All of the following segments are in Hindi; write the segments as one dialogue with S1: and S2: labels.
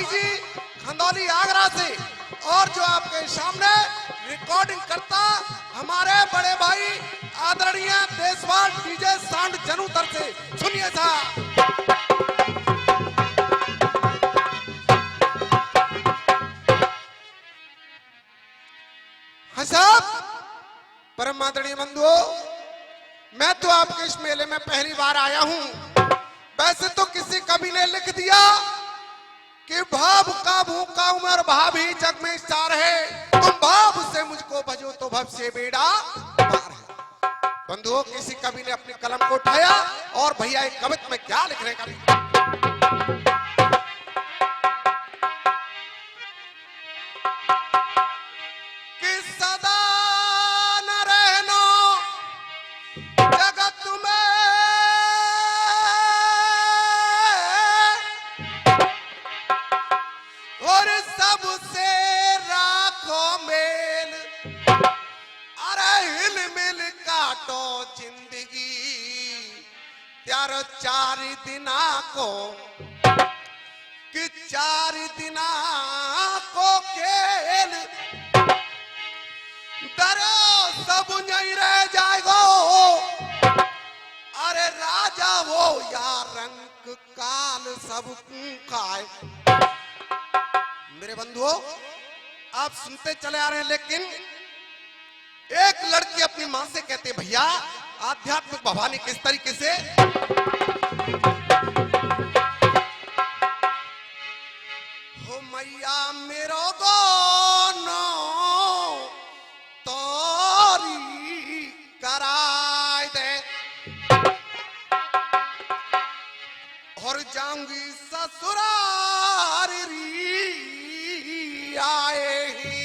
S1: जी खंदौली आगरा से, और जो आपके सामने रिकॉर्डिंग करता हमारे बड़े भाई आदरणीय देशवाल डीजे सांड जनुतर से। सुनिए साहब। हाँ साहब, परम आदरणीय बंधुओं, मैं तो आपके इस मेले में पहली बार आया हूं। वैसे तो किसी कवि ने लिख दिया कि भाव का भूखा उमर भाव ही जग में सार है, तुम भाव से मुझको भजो तो भव से बेड़ा पार है। बंधुओं, किसी कवि ने अपनी कलम को उठाया और भैया एक कविता में क्या लिख रहे हैं कवि। कि सदा न रहना जगत में और सबसे राखो मेल, अरे हिल मिल काटो जिंदगी त्यारो 4 दिना को, कि 4 दिना को खेल दरो सब नहीं रह जाएगो, अरे राजा वो या रंग काल सब खाए। मेरे बंधुओं, आप सुनते चले आ रहे हैं, लेकिन एक लड़की अपनी मां से कहते, भैया आध्यात्मिक भवानी किस तरीके से। हो मैया मेरो गोनो तोरी कराए दे, और जाऊंगी ससुराल री आए ही,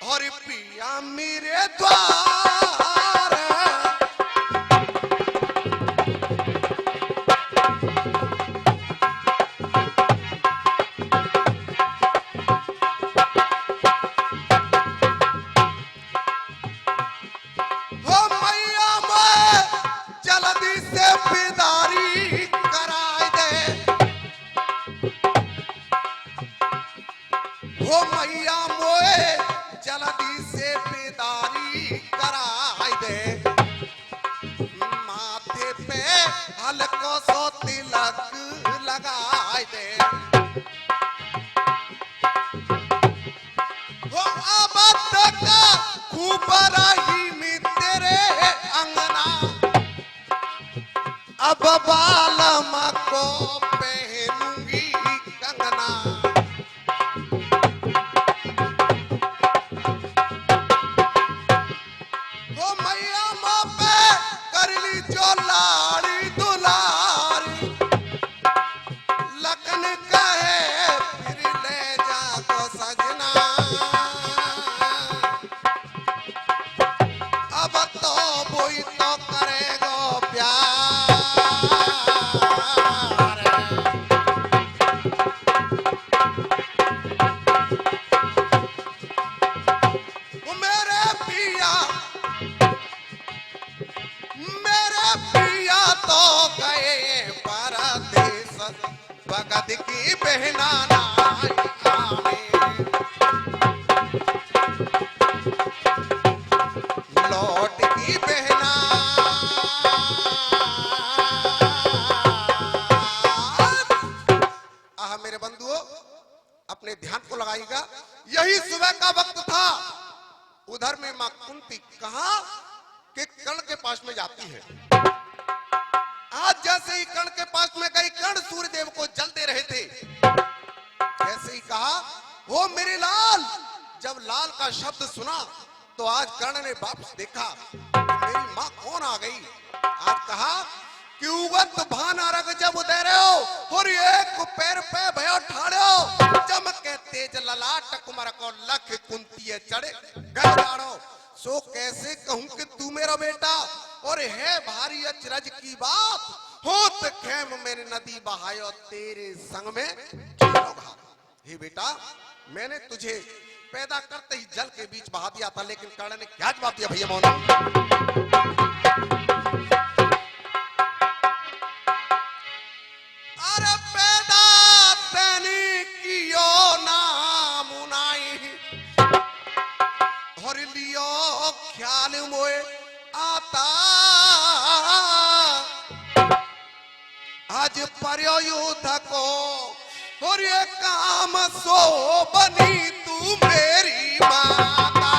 S1: और पिया मेरे द्वार। हो मैया मैं जल्दी से बेदारी कराए दे, हो मैया मोए जल्दी से बेदारी कराए दे, माथे पे हल्को सो तिलक लगाए दे, हो अब तक खूब रही में तेरे अंगना, अब बालमा को पहनूंगी कंगना। हो मैया माँ पे कर ली जो लाड़ी दुलारी, लखन कहे फिर ले जा तो सजना, अब तो बोई तो करेगो प्यार। वो मेरे पिया तो गए परदेस, भगत की बहना नाई आवे, लौट की बहना। मेरे बंधुओं, अपने ध्यान को लगाइएगा। यही सुबह का वक्त था। उधर में मां कुंती कहा कि कर्ण के पास में जाती है। आज जैसे ही कर्ण के पास में गई, कर्ण सूर्य देव को जल दे रहे थे। जैसे ही कहा, वो मेरे लाल। जब लाल का शब्द सुना तो आज कर्ण ने वापस देखा, मेरी मां कौन आ गई। आज कहा कि उगत भाना रग जब उदय रहे हो, और एक पैर पे भयो ठाड़ो, चमके तेज ललाट कुमार को लख कुंती चढ़े गए जाड़ो। सो कैसे कहूं कि तू मेरा बेटा, और है भारी अचरज की बात, होत खेम मेरे नदी बहायो तेरे संग में गिरोगा। हे बेटा, मैंने तुझे पैदा करते ही जल के बीच बहा दिया था, लेकिन कर्ण ने क्या जवाब दिया भैया मौन। अरे पैदा पर युद्ध को, और ये काम सो बनी तू मेरी माता।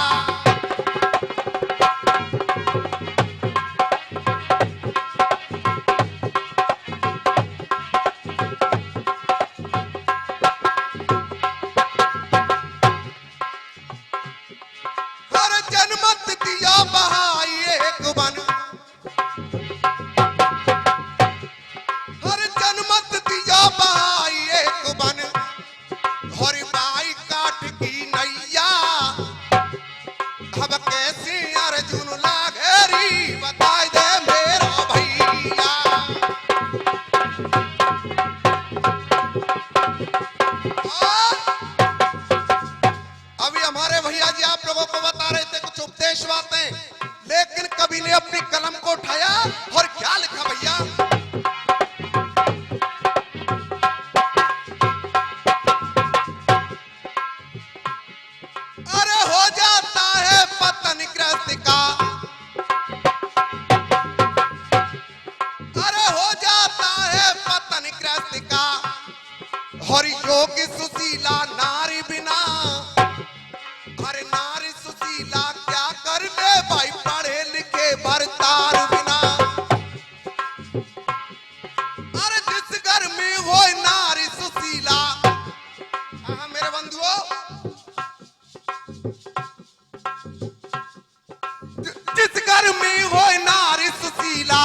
S1: हर जन्मत दिया बहाई एक बन, हर जन्मत दिया बहाई एक बन, घोरी बाई काठ की नैया, अब कैसी अर्जुन लागेरी बता दे मेरा भैया। अभी हमारे भैया जी आप लोगों को बता रहे थे कुछ उपदेश बातें, लेकिन कवि ने अपनी कलम को उठाया और क्या लिखा भैया। अरे हो जाता है पतन ग्रस्त का, अरे हो जाता है पतन ग्रस्त का, और योगी सुशीला नारी बिना, अरे नारी सुशीला क्या कर ले भाई पढ़े लिखे भरतार बिना। अरे जिस घर में हो नारी सुशीला, मेरे बंधुओं, जिस घर में हो नारी सुशीला,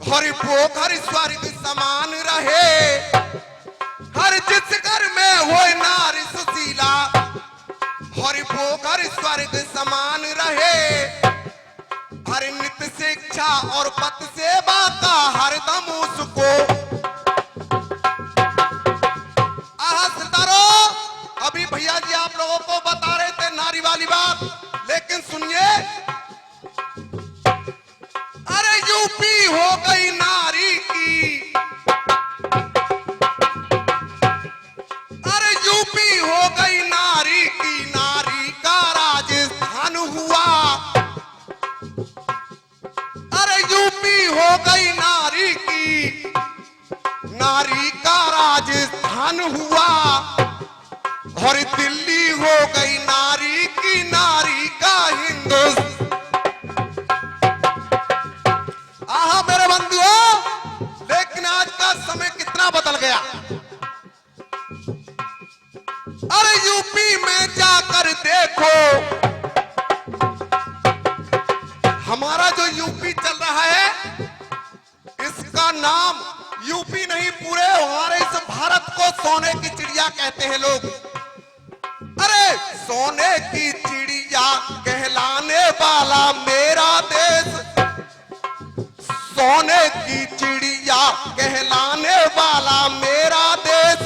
S1: हरि पोखर स्वर्ग समान रहे। हर जिस घर में हो नारी सुशीला, हरि पोखर स्वर्ग समान रहे। हर नित्य शिक्षा और पत सेवा का हरदम उसको सितारो। अभी भैया जी आप लोगों को बता रहे थे नारी वाली बात, लेकिन सुनिए, अरे यूपी हो गई नारी की, अरे यूपी हो गई नारी की, नारी का राजस्थान हुआ। अरे यूपी हो गई नारी की, नारी का राजस्थान हुआ। और दिल्ली हो गई नारी की, नारी का हिंदुस्तान। आहा मेरे बंधुओं, लेकिन आज का समय कितना बदल गया। अरे यूपी में जाकर देखो, हमारा जो यूपी चल रहा है, इसका नाम यूपी नहीं पूरे हमारे इस भारत को सोने की चिड़िया कहते हैं लोग। अरे सोने की चिड़िया कहलाने वाला मेरा देश, सोने की चिड़िया कहलाने वाला मेरा देश,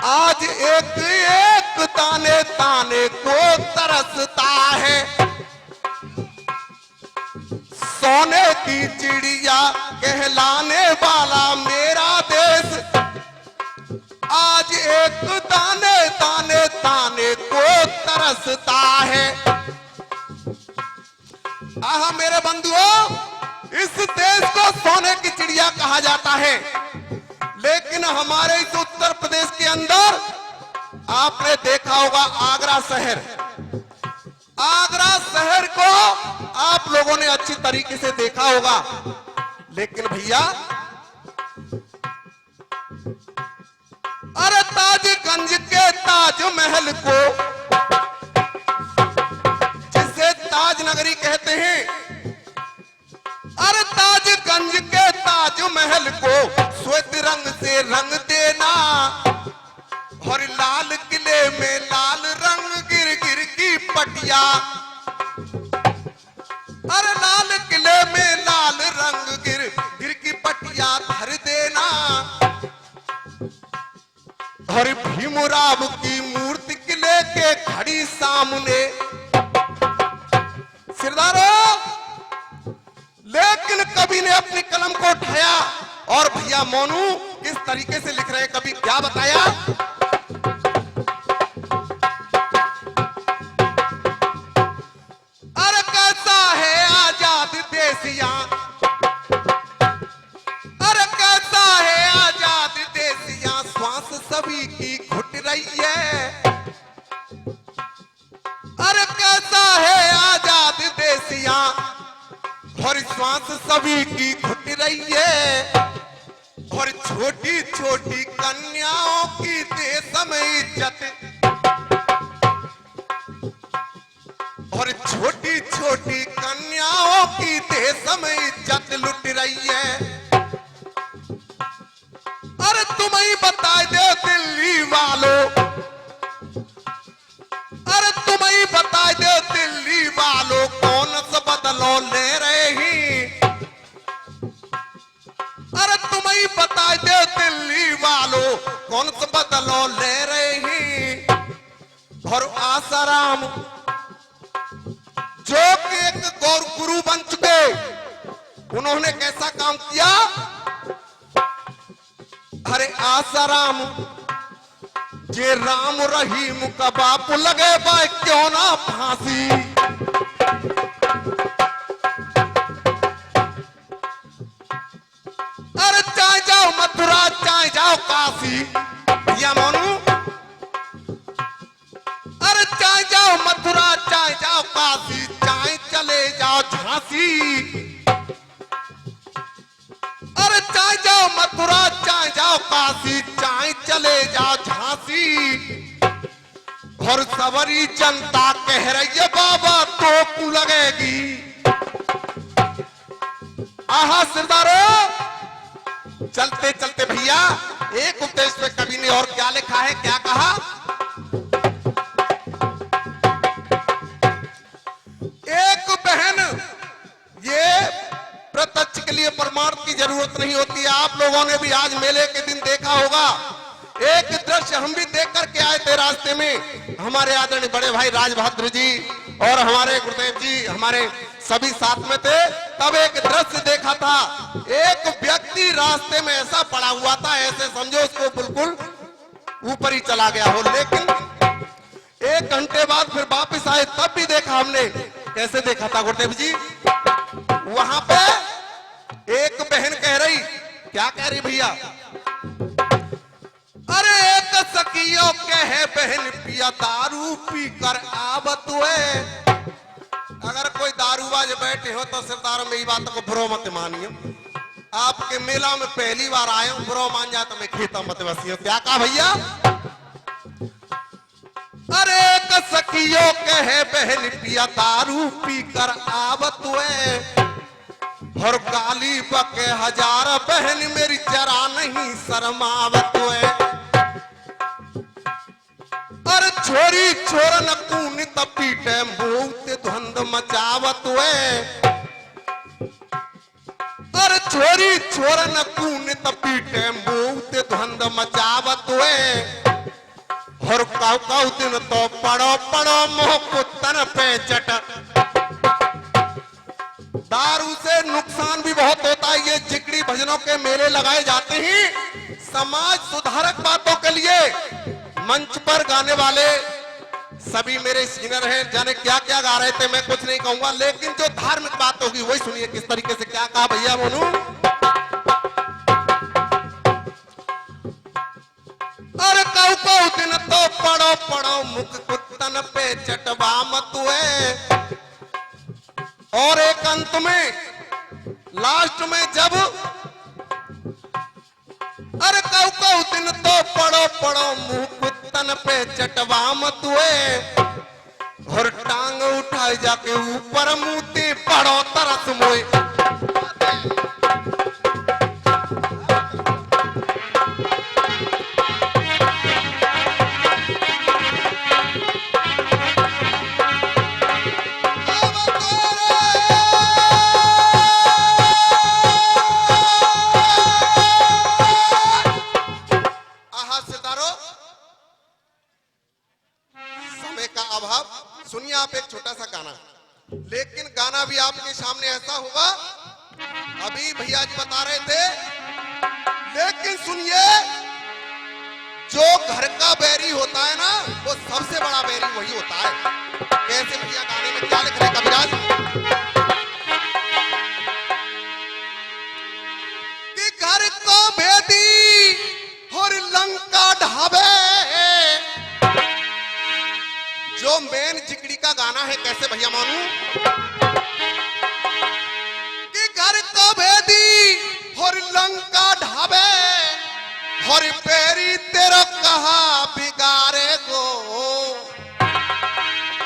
S1: आज एक एक ताने ताने को तरसता है। सोने की चिड़िया कहलाने वाला मेरा देश, आज एक ताने ताने ताने को तरसता है। आहा मेरे बंधुओं, इस देश को सोने की चिड़िया कहा जाता है, लेकिन हमारे इस उत्तर प्रदेश के अंदर आपने देखा होगा आगरा शहर, आगरा शहर को आप लोगों ने अच्छी तरीके से देखा होगा। लेकिन भैया, अरे ताजगंज के ताजमहल को, जिसे ताज नगरी कहते हैं, अरे ताजगंज के ताजमहल को श्वेत रंग से रंग देना, और लाल किले में लाल रंग गिर गिर की पटिया, अरे लाल किले में लाल रंग गिर गिर की पटिया धर देना, और भीमराव की मूर्ति किले के खड़ी सामने। सिरदारों, लेकिन कवि ने अपनी कलम को उठाया और भैया मोनू किस तरीके से लिख रहे हैं, कवि क्या बताया। अरे कैसा है आजाद देश यहाँ, अरे सभी की घुट रही है। अरे कैसा है आजाद देसिया, और श्वास सभी की घुट रही है। और छोटी छोटी कन्याओं की देश में इज्जत, और छोटी छोटी कन्याओं की देश में इज्जत लुट रही है। अरे तुम ही बता दो दिल्ली वालों, अरे तुम ही बता दो दिल्ली वालों, कौन सा बदलाव ले रहे हैं। अरे तुम ही बता दो दिल्ली वालों, कौन सा बदलाव ले रहे हैं। और आसाराम जो कि एक गौर गुरु बन चुके, उन्होंने कैसा काम किया। अरे आसाराम जे राम रहीम का बाप लगे भाई क्यों ना फांसी। अरे चाहे जाओ मथुरा चाहे जाओ काशी, या मानू। अरे चाहे जाओ मथुरा चाहे जाओ काशी, चाहे चले जाओ झांसी। अरे चाहे जाओ मथुरा चाहे जाओ काशी, चाहे चले जाओ झांसी। और सवरी जनता कह रही है बाबा तो लगेगी। आहा सरदारों, चलते चलते भैया एक उपदेश पे कवि ने और क्या लिखा है, क्या कहा। एक बहन, ये प्रत्यक्ष के लिए प्रमाण की जरूरत नहीं होती है। आप लोगों ने भी आज मेले के दिन देखा होगा, एक दृश्य हम भी देख करके आए थे रास्ते में। हमारे आदरणीय बड़े भाई राजभद्र जी और हमारे गुरुदेव जी हमारे सभी साथ में थे। तब एक दृश्य देखा था, एक व्यक्ति रास्ते में ऐसा पड़ा हुआ था, ऐसे समझो उसको बिल्कुल ऊपर ही चला गया हो। लेकिन एक घंटे बाद फिर वापस आए, तब भी देखा हमने। कैसे देखा था गुरुदेव जी, वहां पे एक बहन कह रही, क्या कह रही भैया। अरे एक सखियों कहे बहन पिया दारू पी कर आवत हुए। अगर कोई दारूबाज बैठे हो तो सरदार मेरी बात को बुरा मत मानियो। आपके मेला में पहली बार आए हूं, बुरा मान जाए तो मैं खेता मत बसियो। क्या कहा भैया। अरे एक सखियों कहे बहन पिया दारू पी कर आवत हुए। और गाली बके हजार बहन मेरी जरा नहीं शर्मावत हुए। अरे छोरी छोरन कून तपीटे बहुत धुंध मचावत हुए। अरे छोरी छोरन कून तपीटे बहुत धुंध मचावत हुए। और काउ दिन तो पड़ो पड़ो मोह कुत्तन पे चट। दारू से नुकसान भी बहुत होता है। ये जिगड़ी भजनों के मेले लगाए जाते हैं समाज सुधारक बातों के लिए। मंच पर गाने वाले सभी मेरे सिंगर हैं, जाने क्या क्या गा रहे थे, मैं कुछ नहीं कहूंगा। लेकिन जो धार्मिक बात होगी वही सुनिए किस तरीके से क्या कहा भैया मोनू। अरे काउ दिन तो पड़ो पड़ो मुख कुत्तन पे चटवा मत हुए। और एक अंत में लास्ट में जब अरे काउ दिन तो पड़ो पड़ो मुंह कुत्तन पे चटवा मत हुए। और टांग उठाई जाके ऊपर मुंहते पड़ो तरस मोए। सुनिए आप एक छोटा सा गाना, लेकिन गाना भी आपके सामने ऐसा होगा, अभी भैया जी बता रहे थे। लेकिन सुनिए, जो घर का बैरी होता है ना, वो सबसे बड़ा बैरी वही होता है। कैसे भैया, गाने में क्या लिख रहे कविराज कि घर को भेदी और लंका ढाबे। है, कैसे भैया मानू? कि घर को भेदी और लंका ढाबे और पेरी तेरा कहा बिगारे गो।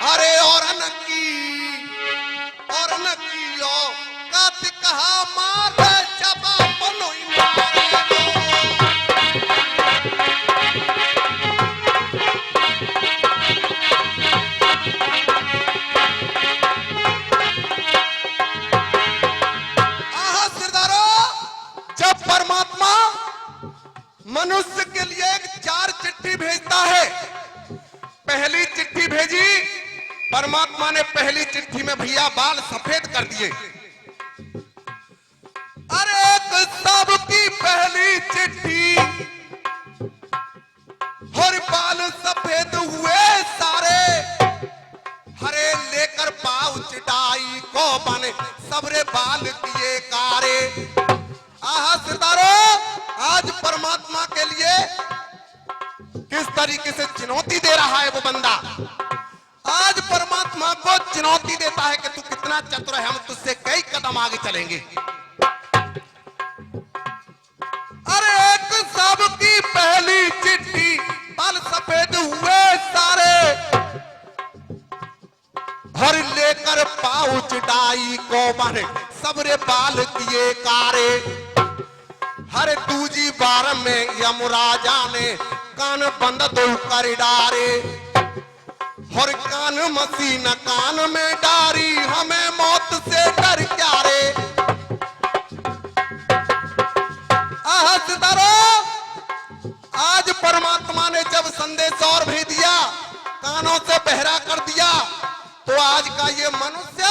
S1: अरे और न कियो कात कहा मारे जबा बनोई मारे गो। जब परमात्मा मनुष्य के लिए एक 4 चिट्ठी भेजता है, पहली चिट्ठी भेजी परमात्मा ने, पहली चिट्ठी में भैया बाल सफेद कर दिए। अरे सबकी पहली चिट्ठी और बाल सफेद हुए सारे, हरे लेकर पाव चिटाई को बने सबरे बाल किए कारे। आहा सिरदारों, आज परमात्मा के लिए किस तरीके से चुनौती दे रहा है वो बंदा। आज परमात्मा को चुनौती देता है कि तू कितना चतुर है, हम तुझसे कई कदम आगे चलेंगे। अरे एक सबकी पहली चिट्ठी बाल सफेद हुए सारे, हर लेकर पाऊ चिटाई को बने सबरे बाल किए कारे। हर दूजी बार में यमराजा ने कान बंद दो कर डारे, और कान मसीन कान में डारी हमें मौत से डर क्या रे। आज परमात्मा ने जब संदेश और भेज दिया, कानों से बहरा कर दिया, तो आज का ये मनुष्य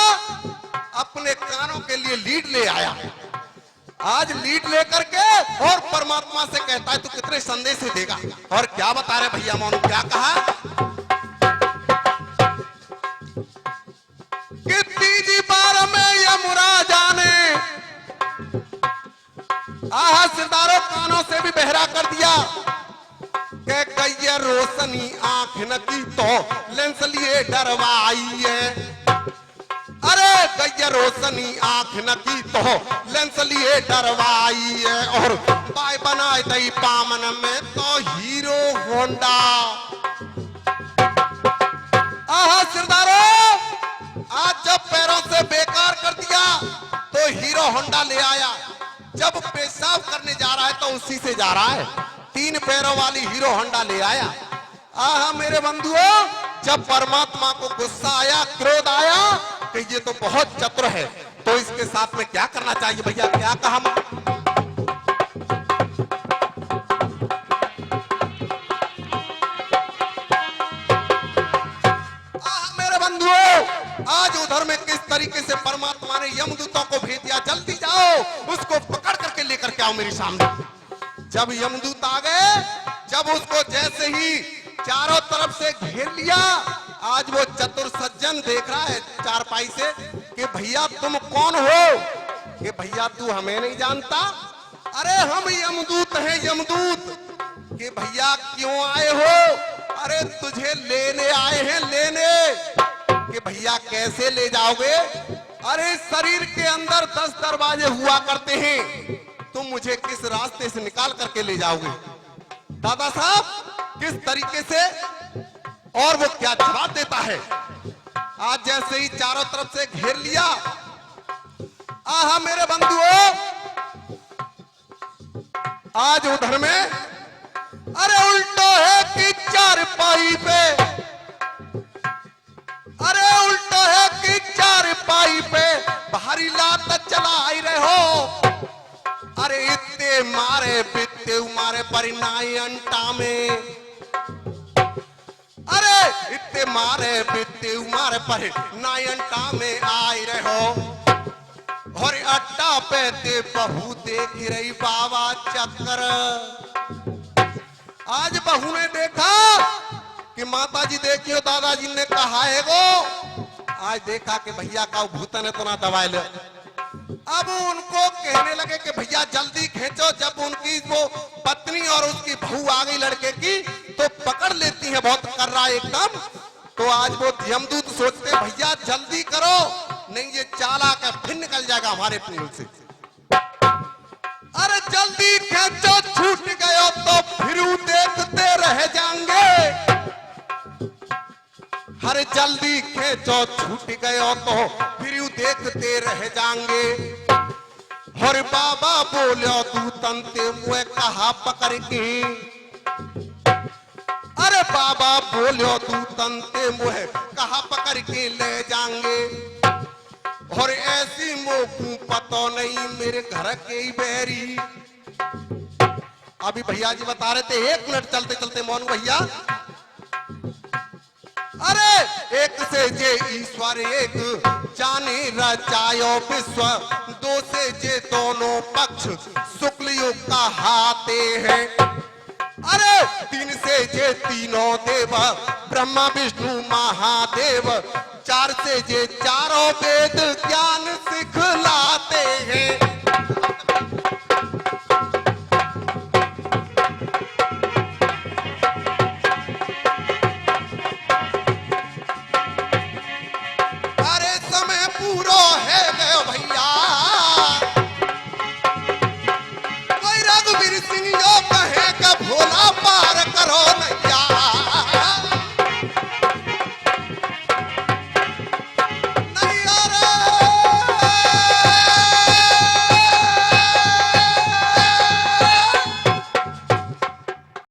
S1: अपने कानों के लिए लीड ले आया। आज लीड लेकर के और परमात्मा से कहता है तू कितने संदेश देगा। और क्या बता रहे भैया मोनू, क्या कहा कि तीजी बार में यमराजा ने सिरदारों कानों से भी बहरा कर दिया कि गैया रोशनी आंख न की तो लेंस लिए डरवाई है। अरे गैया रोशनी आंख न की तो लेंस लिए डरवाई है, और बाय बनाए दई पामन में तो हीरो होंडा। आहा सिरदारों, आज जब पैरों से बेकार कर दिया तो हीरो होंडा ले आया। जब पेशाब करने जा रहा है तो उसी से जा रहा है, 3 पैरों वाली हीरो होंडा ले आया। आहा मेरे बंधुओं, जब परमात्मा को गुस्सा आया, क्रोध आया कि ये तो बहुत चतुर है, तो इसके साथ में क्या करना चाहिए भैया, क्या कहा? मेरे बंधुओं, आज उधर में किस तरीके से परमात्मा ने यमदूतों को भेज दिया, जल्दी जाओ उसको पकड़ करके लेकर के आओ मेरे सामने। जब यमदूत आ गए, जब उसको जैसे ही चारों तरफ से घेर लिया, आज वो चतुर सज्जन देख रहा है चारपाई से कि भैया तुम कौन हो, कि भैया तू हमें नहीं जानता। अरे हम यमदूत हैं, यमदूत। कि भैया क्यों आए हो? अरे तुझे लेने आए हैं, लेने। कि भैया कैसे ले जाओगे? अरे शरीर के अंदर 10 दरवाजे हुआ करते हैं, तुम मुझे किस रास्ते से निकाल करके ले जाओगे? दादा साहब किस तरीके से, और वो क्या जवाब देता है। आज जैसे ही चारों तरफ से घेर लिया, आहा मेरे बंधुओं, आज उधर में अरे उल्टो है कि चारपाई पे, अरे उल्टो है कि चारपाई पे भारी लात चलाई रहे हो। अरे इतने मारे पित्ते मारे परिनाई अंटा में, अरे इतने मारे पित्ते मारे परिनाई अंटा में आई रहे हो। और अड्डा पे ते बहू देख रही बाबा चक्कर। आज बहू ने देखा कि माता जी देखियो दादाजी ने कहा है वो, आज देखा कि भैया का भूतन है तो ना दवाई ले। अब उनको कहने लगे कि भैया जल्दी खींचो। जब उनकी वो पत्नी और उसकी बहू आ गई लड़के की, तो पकड़ लेती है, बहुत कर रहा है एकदम। तो आज वो यमदूत सोचते भैया जल्दी करो, नहीं ये चालाक है फिर निकल जाएगा हमारे टूल से। अरे जल्दी खींचो, छूट गयो तो फिर देखते रह जाएंगे। अरे जल्दी खींचो, छूट गयो तो फिर देखते रह जाएंगे। और बाबा बोलो तू तंते मुए कहा पकड़ के। अरे बाबा बोलो तू तंते मुहे कहा पकड़ के ले जाएंगे। और ऐसी मोकू पतो नहीं मेरे घर के ही बैरी। अभी भैया जी बता रहे थे 1 मिनट चलते चलते मोहन भैया। अरे एक से जे ईश्वर एक जाने रचायो विश्व, 2 से जे दोनों पक्ष शुक्ल युग कहाते हैं। अरे 3 से जे तीनों देव ब्रह्मा विष्णु महादेव, 4 से जे चारों वेद ज्ञान सिखलाते हैं। अरे समय पूरा है